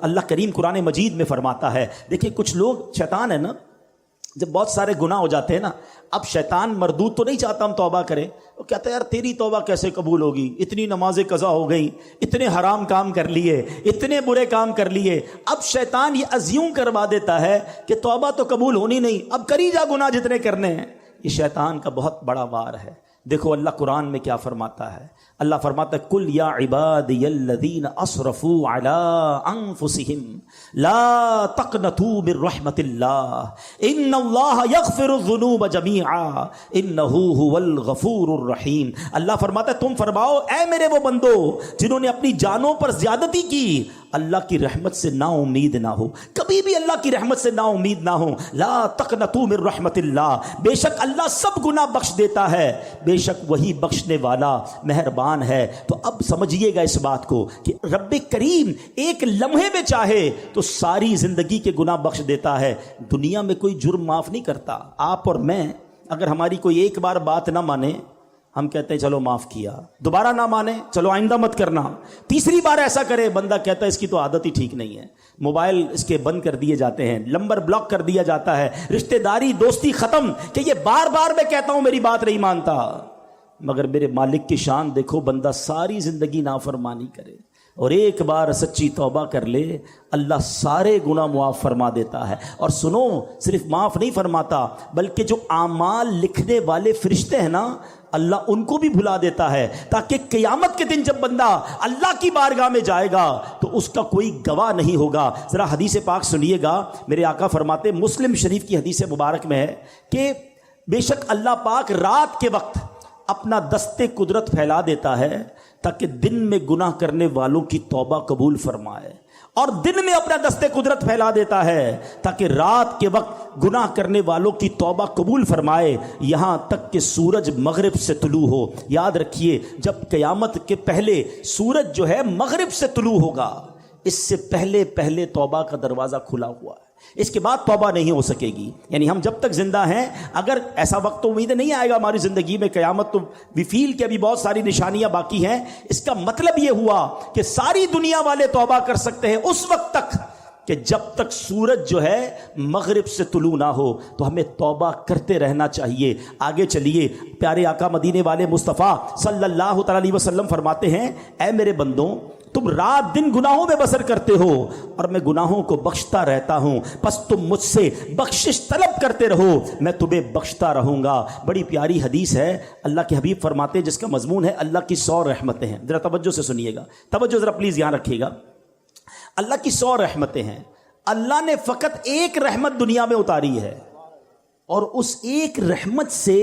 اللہ کریم قرآن مجید میں فرماتا ہے. دیکھیں کچھ لوگ شیطان ہے نا، جب بہت سارے گناہ ہو جاتے ہیں نا، اب شیطان مردود تو نہیں چاہتا ہم توبہ کریں، وہ کہتا ہے یار تیری توبہ کیسے قبول ہوگی، اتنی نمازیں قضا ہو گئی، اتنے حرام کام کر لیے، اتنے برے کام کر لیے. اب شیطان یہ ازیوم کروا دیتا ہے کہ توبہ تو قبول ہونی نہیں، اب کری جا گناہ جتنے کرنے ہیں. یہ شیطان کا بہت بڑا وار ہے. دیکھو اللہ قرآن میں کیا فرماتا ہے. اللہ فرماتا ہے کل یا عبادی الذین اسرفوا علی انفسہم لا تقنطوا من رحمت اللہ ان اللہ یغفر الذنوب جمیعا انہ هو الغفور الرحیم. اللہ فرماتا ہے تم فرماؤ اے میرے وہ بندو جنہوں نے اپنی جانوں پر زیادتی کی، اللہ کی رحمت سے نا امید نہ ہو، کبھی بھی اللہ کی رحمت سے نا امید نہ ہو. لا تقنطوا من رحمت اللہ، بے شک اللہ سب گناہ بخش دیتا ہے، بے شک وہی بخشنے والا مہربان ہے. تو اب سمجھیے گا اس بات کو کہ رب کریم ایک لمحے میں چاہے تو ساری زندگی کے گناہ بخش دیتا ہے. دنیا میں کوئی جرم معاف نہیں کرتا. آپ اور میں اگر ہماری کوئی ایک بار بات نہ مانے، ہم کہتے ہیں چلو معاف کیا، دوبارہ نہ مانے چلو آئندہ مت کرنا، تیسری بار ایسا کرے بندہ کہتا ہے اس کی تو عادت ہی ٹھیک نہیں ہے، موبائل اس کے بند کر دیے جاتے ہیں، نمبر بلاک کر دیا جاتا ہے، رشتہ داری دوستی ختم کہ یہ بار بار میں کہتا ہوں میری بات نہیں مانتا. مگر میرے مالک کی شان دیکھو، بندہ ساری زندگی نافرمانی کرے اور ایک بار سچی توبہ کر لے، اللہ سارے گناہ معاف فرما دیتا ہے. اور سنو، صرف معاف نہیں فرماتا بلکہ جو اعمال لکھنے والے فرشتے ہیں نا، اللہ ان کو بھی بھلا دیتا ہے، تاکہ قیامت کے دن جب بندہ اللہ کی بارگاہ میں جائے گا تو اس کا کوئی گواہ نہیں ہوگا. ذرا حدیث پاک سنیے گا. میرے آقا فرماتے، مسلم شریف کی حدیث مبارک میں ہے کہ بے شک اللہ پاک رات کے وقت اپنا دست قدرت پھیلا دیتا ہے تاکہ دن میں گناہ کرنے والوں کی توبہ قبول فرمائے، اور دن میں اپنا دست قدرت پھیلا دیتا ہے تاکہ رات کے وقت گناہ کرنے والوں کی توبہ قبول فرمائے، یہاں تک کہ سورج مغرب سے طلوع ہو. یاد رکھیے، جب قیامت کے پہلے سورج جو ہے مغرب سے طلوع ہوگا، اس سے پہلے پہلے توبہ کا دروازہ کھلا ہوا ہے، اس کے بعد توبہ نہیں ہو سکے گی. یعنی ہم جب تک زندہ ہیں، اگر ایسا وقت تو امید نہیں آئے گا ہماری زندگی میں قیامت، تو وی فیل کہ ابھی بہت ساری نشانیاں باقی ہیں. اس کا مطلب یہ ہوا کہ ساری دنیا والے توبہ کر سکتے ہیں اس وقت تک کہ جب تک سورج جو ہے مغرب سے طلوع نہ ہو. تو ہمیں توبہ کرتے رہنا چاہیے. آگے چلیے، پیارے آقا مدینے والے مصطفیٰ صلی اللہ تعالی علیہ وسلم فرماتے ہیں، اے میرے بندوں تم رات دن گناہوں میں بسر کرتے ہو اور میں گناہوں کو بخشتا رہتا ہوں، پس تم مجھ سے بخشش طلب کرتے رہو، میں تمہیں بخشتا رہوں گا. بڑی پیاری حدیث ہے. اللہ کے حبیب فرماتے ہیں جس کا مضمون ہے اللہ کی 100 رحمتیں ہیں. ذرا توجہ سے سنیے گا، توجہ ذرا پلیز یہاں رکھیے گا. اللہ کی 100 رحمتیں ہیں. اللہ نے فقط ایک رحمت دنیا میں اتاری ہے، اور اس ایک رحمت سے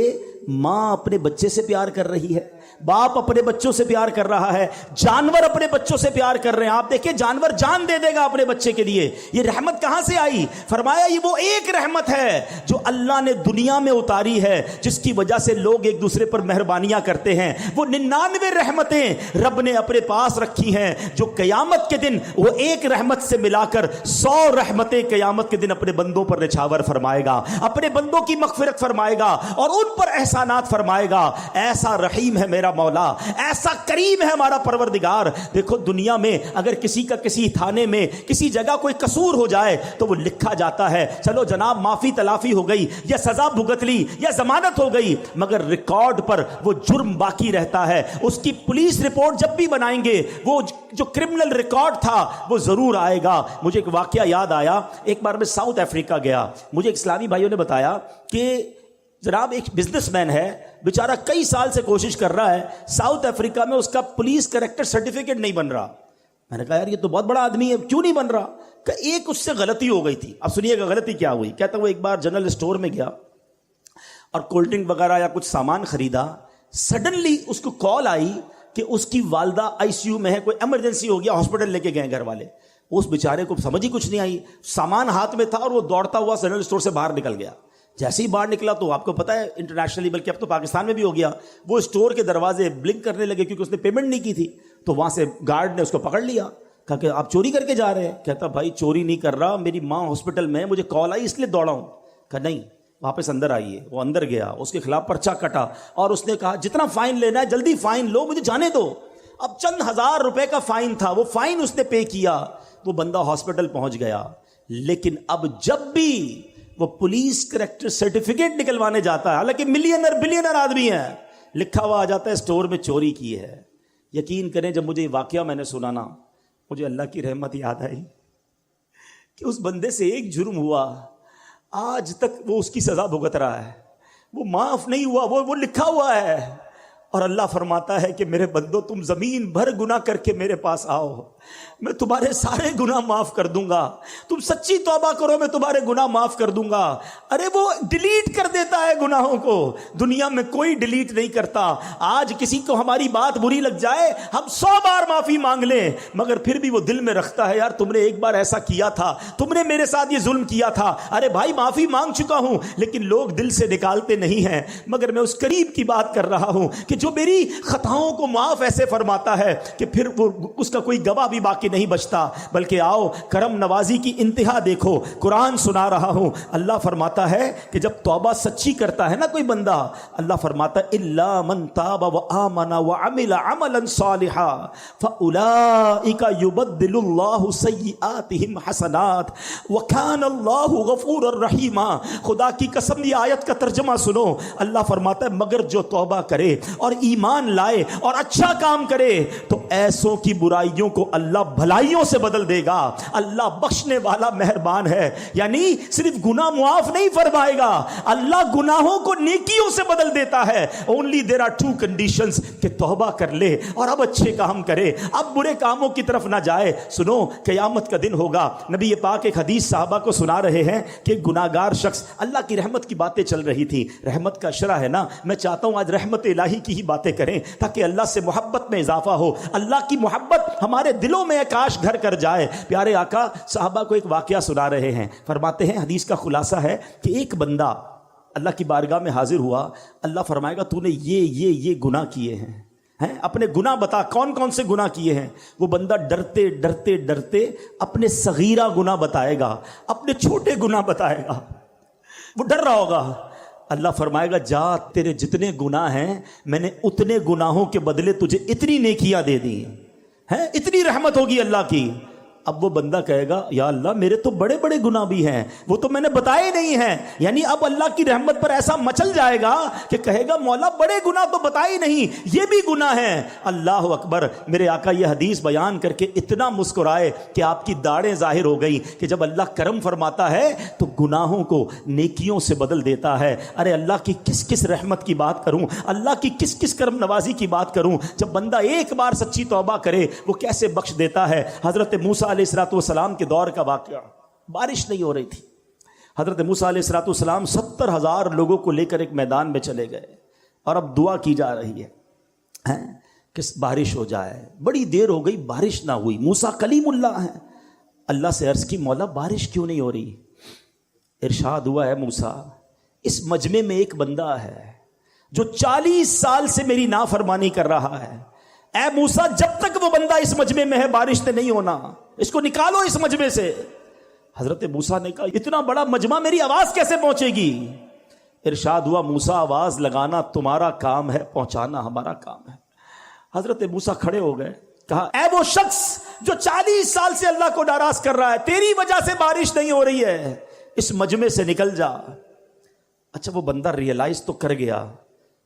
ماں اپنے بچے سے پیار کر رہی ہے، باپ اپنے بچوں سے پیار کر رہا ہے، جانور اپنے بچوں سے پیار کر رہے ہیں. آپ دیکھیں جانور جان دے دے گا اپنے بچے کے لیے. یہ رحمت کہاں سے آئی؟ فرمایا یہ وہ ایک رحمت ہے جو اللہ نے دنیا میں اتاری ہے، جس کی وجہ سے لوگ ایک دوسرے پر مہربانیاں کرتے ہیں. وہ 99 رحمتیں رب نے اپنے پاس رکھی ہیں جو قیامت کے دن وہ ایک رحمت سے ملا کر 100 رحمتیں قیامت کے دن اپنے بندوں پر نچھاور فرمائے گا، اپنے بندوں کی مغفرت فرمائے گا اور ان پر احسانات فرمائے گا. ایسا رحیم ہے میرا مولا، ایسا کریم ہے ہمارا پروردگار. دیکھو دنیا میں اگر کسی کا کسی تھانے میں کسی جگہ کوئی قصور ہو جائے تو وہ لکھا جاتا ہے چلو جناب معافی تلافی ہو گئی یا سزا بھگت لی یا ضمانت ہو گئی، مگر ریکارڈ پر وہ جرم باقی رہتا ہے. اس کی پولیس رپورٹ جب بھی بنائیں گے وہ جو کرمنل ریکارڈ تھا وہ ضرور آئے گا. مجھے ایک واقعہ یاد آیا. ایک بار میں ساؤتھ افریقہ گیا. مجھے ایک اسلامی بھائیوں نے بتایا کہ جناب ایک بزنس مین ہے، بیچارہ کئی سال سے کوشش کر رہا ہے، ساؤتھ افریقہ میں اس کا پولیس کریکٹر سرٹیفکیٹ نہیں بن رہا. میں نے کہا یار یہ تو بہت بڑا آدمی ہے، کیوں نہیں بن رہا؟ کہ ایک اس سے غلطی ہو گئی تھی. اب سنیے گا غلطی کیا ہوئی. کہتا وہ ایک بار جنرل اسٹور میں گیا اور کولڈ ڈرنک وغیرہ یا کچھ سامان خریدا. سڈنلی اس کو کال آئی کہ اس کی والدہ آئی سی یو میں ہے، کوئی ایمرجنسی ہو گیا، ہاسپٹل لے کے گئے گھر والے. اس بیچارے کو سمجھ ہی کچھ نہیں آئی، سامان ہاتھ میں تھا اور وہ دوڑتا ہوا جنرل اسٹور سے باہر نکل گیا. جیسے ہی باہر نکلا تو آپ کو پتا ہے انٹرنیشنلی بلکہ اب تو پاکستان میں بھی ہو گیا، وہ اسٹور کے دروازے بلنک کرنے لگے کیونکہ اس نے پیمنٹ نہیں کی تھی. تو وہاں سے گارڈ نے اس کو پکڑ لیا. کہا کہ آپ چوری کر کے جا رہے ہیں؟ کہتا بھائی چوری نہیں کر رہا، میری ماں ہاسپٹل میں، مجھے کال آئی اس لیے دوڑا ہوں. کہا نہیں واپس اندر آئیے. وہ اندر گیا، اس کے خلاف پرچہ کٹا اور اس نے کہا جتنا فائن لینا ہے جلدی فائن لو، مجھے جانے دو. اب چند ہزار روپے کا فائن تھا، وہ فائن اس نے پے کیا. وہ بندہ ہاسپٹل پہنچ گیا، لیکن اب جب بھی وہ پولیس کریکٹر سرٹیفکیٹ نکلوانے جاتا ہے، حالانکہ ملینر بلینر آدمی ہے، لکھا ہوا آ جاتا ہے اسٹور میں چوری کی ہے۔ یقین کریں جب مجھے یہ واقعہ میں نے سنا نا، مجھے اللہ کی رحمت یاد آئی کہ اس بندے سے ایک جرم ہوا، آج تک وہ اس کی سزا بھگت رہا ہے، وہ معاف نہیں ہوا، وہ لکھا ہوا ہے۔ اور اللہ فرماتا ہے کہ میرے بندو تم زمین بھر گناہ کر کے میرے پاس آؤ، میں تمہارے سارے گناہ معاف کر دوں گا، تم سچی توبہ کرو میں تمہارے گناہ معاف کر دوں گا۔ ارے وہ ڈیلیٹ کر دیتا ہے گناہوں کو، دنیا میں کوئی ڈیلیٹ نہیں کرتا۔ آج کسی کو ہماری بات بری لگ جائے، ہم 100 بار معافی مانگ لیں، مگر پھر بھی وہ دل میں رکھتا ہے یار تم نے ایک بار ایسا کیا تھا، تم نے میرے ساتھ یہ ظلم کیا تھا۔ ارے بھائی معافی مانگ چکا ہوں، لیکن لوگ دل سے نکالتے نہیں ہیں۔ مگر میں اس قریب کی بات کر رہا ہوں کہ جو میری خطاؤں کو معاف ایسے فرماتا ہے کہ پھر وہ اس کا کوئی گواہ بھی باقی نہیں بچتا۔ بلکہ آؤ کرم نوازی کی انتہا دیکھو، قرآن سنا رہا ہوں، اللہ فرماتا ہے کہ جب توبہ سچی کرتا ہے نا کوئی بندہ، اللہ فرماتا ہے الا من تاب وآمن وعمل عملا صالحا فاولئک یبدل اللہ سیئاتہم حسنات وکان اللہ غفورا رحیما۔ خدا کی قسم یہ آیت کا ترجمہ سنو، اللہ فرماتا ہے مگر جو توبہ کرے اور ایمان لائے اور اچھا کام کرے تو ایسوں کی برائیوں کو اللہ بھلائیوں سے بدل دے گا۔ اللہ بخشنے والا مہربان ہے، یعنی صرف گناہ معاف نہیں فرمائے گا، اللہ گناہوں کو نیکیوں سے بدل دیتا ہے۔ only there are two conditions کہ توبہ کر لے اور اب اچھے کام کرے، اب برے کاموں کی طرف نہ جائے۔ سنو قیامت کا دن ہوگا، نبی پاک ایک حدیث صحابہ کو سنا رہے ہیں کہ گناہگار شخص، اللہ کی رحمت کی باتیں چل رہی تھی، رحمت کا شرح ہے نا، میں چاہتا ہوں آج رحمت الہی کی ہی باتیں کریں تاکہ اللہ سے محبت میں اضافہ ہو، اللہ کی محبت ہمارے دلوں میں کاش گھر کر جائے۔ پیارے آقا صحابہ کو ایک واقعہ سنا رہے ہیں، فرماتے ہیں حدیث کا خلاصہ ہے کہ ایک بندہ اللہ کی بارگاہ میں حاضر ہوا، اللہ فرمائے گا تو نے یہ گناہ کیے ہیں، اپنے گناہ بتا کون کون سے گناہ کیے ہیں۔ وہ بندہ ڈرتے ڈرتے ڈرتے اپنے صغیرہ گناہ بتائے گا، اپنے چھوٹے گناہ بتائے گا، وہ ڈر رہا ہوگا۔ اللہ فرمائے گا جا تیرے جتنے گناہ ہیں میں نے اتنے گناہوں کے بدلے تجھے اتنی نیکیاں دے دی ہیں، اتنی رحمت ہوگی اللہ کی۔ اب وہ بندہ کہے گا یا اللہ میرے تو بڑے بڑے گناہ بھی ہیں، وہ تو میں نے بتائے نہیں ہیں، یعنی اب اللہ کی رحمت پر ایسا مچل جائے گا کہ کہے گا مولا بڑے گناہ تو بتائے نہیں، یہ بھی گناہ ہیں۔ اللہ اکبر، میرے آقا یہ حدیث بیان کر کے اتنا مسکرائے کہ آپ کی داڑھیں ظاہر ہو گئی کہ جب اللہ کرم فرماتا ہے تو گناہوں کو نیکیوں سے بدل دیتا ہے۔ ارے اللہ کی کس کس رحمت کی بات کروں، اللہ کی کس کس کرم نوازی کی بات کروں، جب بندہ ایک بار سچی توبہ کرے وہ کیسے بخش دیتا ہے۔ حضرت موسیٰ علیہ السلام کے دور کا واقعہ، بارش نہیں ہو رہی تھی، حضرت موسیٰ علیہ السلام 70,000 لوگوں کو لے کر ایک میدان میں چلے گئے اور اب دعا کی جا رہی ہے کہ بارش ہو جائے۔ بڑی دیر ہو گئی بارش نہ ہوئی، موسیٰ کلیم اللہ ہیں، اللہ سے عرض کی مولا بارش کیوں نہیں ہو رہی؟ ارشاد ہوا ہے موسیٰ اس مجمع میں ایک بندہ ہے جو 40 سال سے میری نافرمانی کر رہا ہے، اے موسیٰ جب تک وہ بندہ اس مجمع میں ہے بارش نے نہیں ہونا، اس کو نکالو اس مجمع سے۔ حضرت موسیٰ نے کہا اتنا بڑا مجمع میری آواز کیسے پہنچے گی؟ ارشاد ہوا موسیٰ آواز لگانا تمہارا کام ہے، پہنچانا ہمارا کام ہے۔ حضرت موسیٰ کھڑے ہو گئے، کہا اے وہ شخص جو 40 سال سے اللہ کو ناراض کر رہا ہے، تیری وجہ سے بارش نہیں ہو رہی ہے، اس مجمع سے نکل جا۔ اچھا وہ بندہ ریئلائز تو کر گیا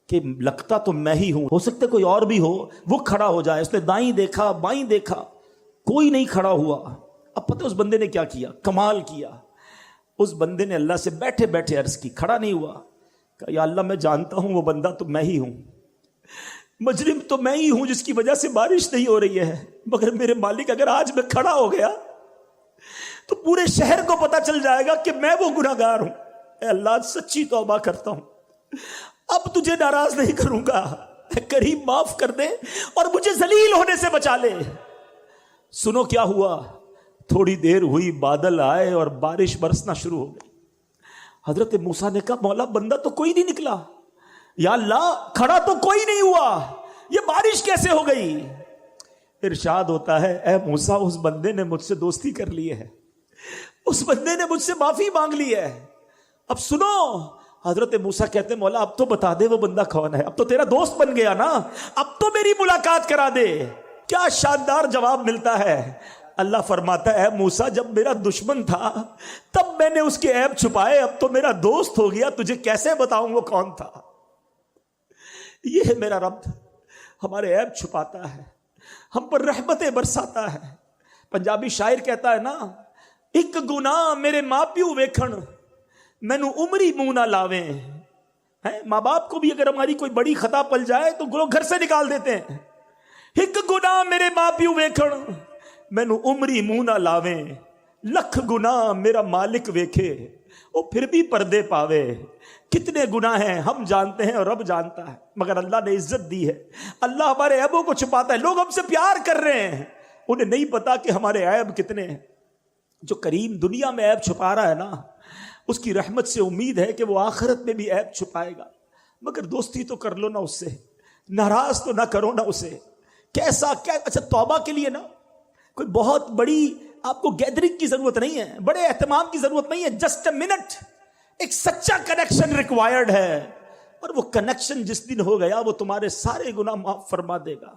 کہ لگتا تو میں ہی ہوں، ہو سکتا کوئی اور بھی ہو، وہ کھڑا ہو جائے۔ اس نے دائیں دیکھا بائیں دیکھا، کوئی نہیں کھڑا ہوا۔ اب پتہ اس بندے نے کیا کیا، کمال کیا۔ اس بندے نے اللہ سے بیٹھے بیٹھے عرض کی، کھڑا نہیں ہوا، کہا یا اللہ میں جانتا ہوں وہ بندہ تو میں ہی ہوں، مجرم تو میں ہی ہوں جس کی وجہ سے بارش نہیں ہو رہی ہے، مگر میرے مالک اگر آج میں کھڑا ہو گیا تو پورے شہر کو پتہ چل جائے گا کہ میں وہ گناہگار ہوں۔ اے اللہ سچی توبہ کرتا ہوں، اب تجھے ناراض نہیں کروں گا، اے کریم معاف کر دے اور مجھے ذلیل ہونے سے بچا لے۔ سنو کیا ہوا، تھوڑی دیر ہوئی بادل آئے اور بارش برسنا شروع ہو گئی۔ حضرت موسیٰ نے کہا مولا بندہ تو کوئی نہیں نکلا، یا اللہ کھڑا تو کوئی نہیں ہوا، یہ بارش کیسے ہو گئی؟ ارشاد ہوتا ہے اے موسیٰ اس بندے نے مجھ سے دوستی کر لی ہے، اس بندے نے مجھ سے معافی مانگ لی ہے۔ اب سنو، حضرت موسیٰ کہتے ہیں مولا اب تو بتا دے وہ بندہ کون ہے، اب تو تیرا دوست بن گیا نا، اب تو میری ملاقات کرا دے۔ کیا شاندار جواب ملتا ہے، اللہ فرماتا ہے موسیٰ جب میرا دشمن تھا تب میں نے اس کے عیب چھپائے، اب تو میرا دوست ہو گیا، تجھے کیسے بتاؤں وہ کون تھا۔ یہ ہے میرا رب، ہمارے عیب چھپاتا ہے، ہم پر رحمتیں برساتا ہے۔ پنجابی شاعر کہتا ہے نا، ایک گناہ میرے ماں پیو ویکھن مینو عمری منہ نہ لاویں۔ ماں باپ کو بھی اگر ہماری کوئی بڑی خطا پل جائے تو لوگ گھر سے نکال دیتے ہیں۔ ایک گناہ میرے ماں پیو ویکھن مینو عمری منہ نہ لاویں، لکھ گناہ میرا مالک ویکھے وہ پھر بھی پردے پاوے۔ کتنے گناہ ہیں ہم جانتے ہیں اور رب جانتا ہے، مگر اللہ نے عزت دی ہے، اللہ ہمارے عیبوں کو چھپاتا ہے۔ لوگ ہم سے پیار کر رہے ہیں، انہیں نہیں پتا کہ ہمارے عیب کتنے ہیں۔ جو کریم دنیا میں عیب چھپا رہا ہے نا، اس کی رحمت سے امید ہے کہ وہ آخرت میں بھی عیب چھپائے گا۔ مگر دوستی تو کر لو نا اس سے، ناراض تو نہ کرو نا اسے۔ کیسا کیا، اچھا توبہ کے لیے نا کوئی بہت بڑی آپ کو گیدرنگ کی ضرورت نہیں ہے، بڑے اہتمام کی ضرورت نہیں ہے، جسٹ اے منٹ، ایک سچا کنیکشن ریکوائرڈ ہے، اور وہ کنیکشن جس دن ہو گیا وہ تمہارے سارے گناہ معاف فرما دے گا۔